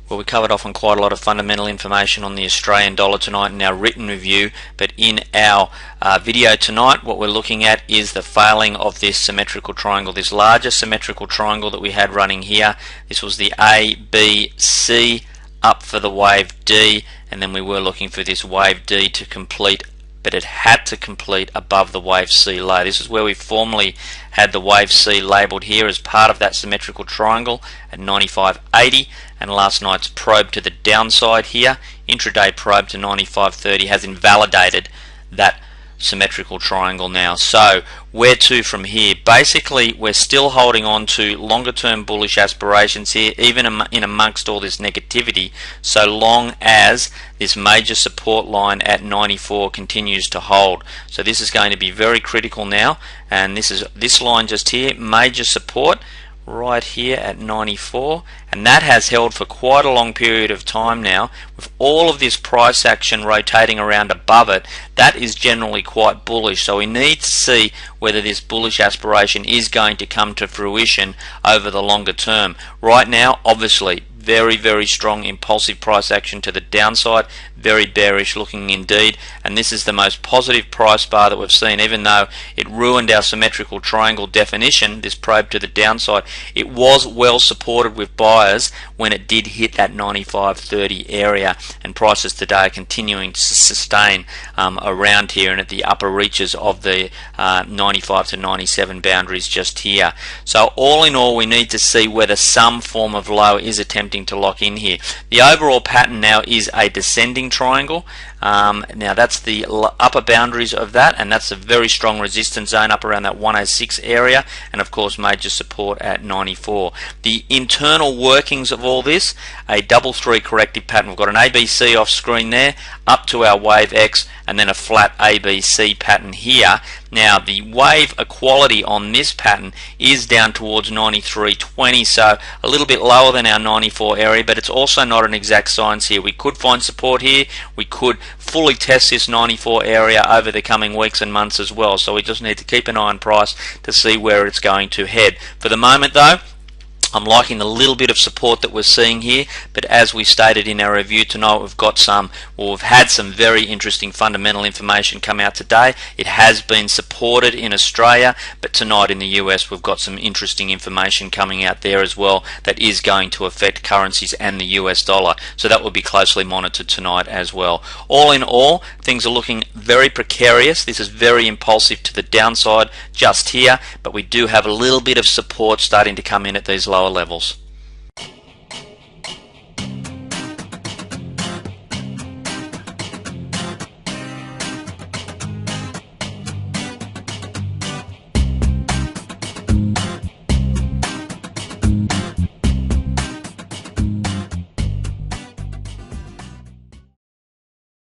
Well, we covered off on quite a lot of fundamental information on the Australian dollar tonight in our written review, but in our video tonight what we're looking at is the failing of this symmetrical triangle, this larger symmetrical triangle that we had running here. This was the A, B, C, up for the wave D, and then we were looking for this wave D to complete, but it had to complete above the wave C low. This is where we formerly had the wave C labelled here as part of that symmetrical triangle at 95.80, and last night's probe to the downside here, intraday probe to 95.30, has invalidated that symmetrical triangle now. So where to from here? Basically we're still holding on to longer term bullish aspirations here, even in amongst all this negativity, so long as this major support line at 94 continues to hold. So this is going to be very critical now, and this line just here, major support right here at 94, and that has held for quite a long period of time now. With all of this price action rotating around above it, that is generally quite bullish. So we need to see whether this bullish aspiration is going to come to fruition over the longer term. Right now, obviously, very strong impulsive price action to the downside, very bearish looking indeed, and this is the most positive price bar that we've seen. Even though it ruined our symmetrical triangle definition, this probe to the downside, it was well supported with buyers when it did hit that 95.30 area, and prices today are continuing to sustain around here and at the upper reaches of the 95 to 97 boundaries just here. So all in all, we need to see whether some form of low is attempting to lock in here. The overall pattern now is a descending triangle. Now that's the upper boundaries of that, and that's a very strong resistance zone up around that 106 area, and of course major support at 94. The internal workings of all this, a double three corrective pattern. We've got an ABC off screen there up to our wave X, and then a flat ABC pattern here. Now the wave equality on this pattern is down towards 93.20, so a little bit lower than our 94 area, but it's also not an exact science here. We could find support here, we could fully test this 94 area over the coming weeks and months as well, so we just need to keep an eye on price to see where it's going to head. For the moment though, I'm liking the little bit of support that we're seeing here, but as we stated in our review tonight, we've had some very interesting fundamental information come out today. It has been supported in Australia, but tonight in the US we've got some interesting information coming out there as well that is going to affect currencies and the US dollar, so that will be closely monitored tonight as well. All in all, things are looking very precarious. This is very impulsive to the downside just here, but we do have a little bit of support starting to come in at these lower levels.